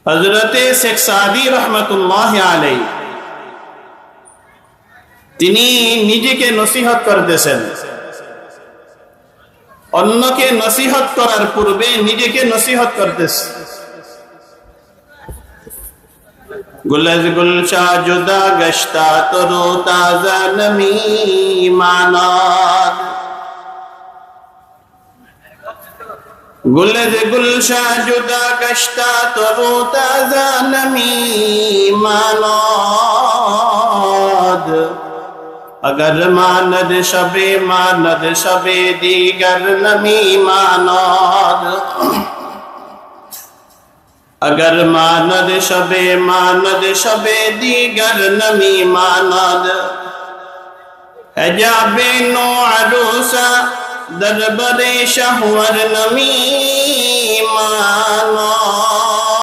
হযরতে শেখ সাদি রহমতুল্লাহ আলাইহি তিনি নিজেকে নসিহত করতেছেন, অন্যকে নসিহত করার পূর্বে নিজেকে নসিহত করতেছেন। गुल अज गुलशा जुदा गश्ता तरो ताजा नमी मानाद। गुल अज गुलशा जुदा गश्ता तरो ताजा नमी मानाद। अगर मानद शबे दीगर नमी मानाद। अगर मानद शबे दीगर नमी मानद। हजाबे नो अरूसा दरबरे शहवर नमी मानद।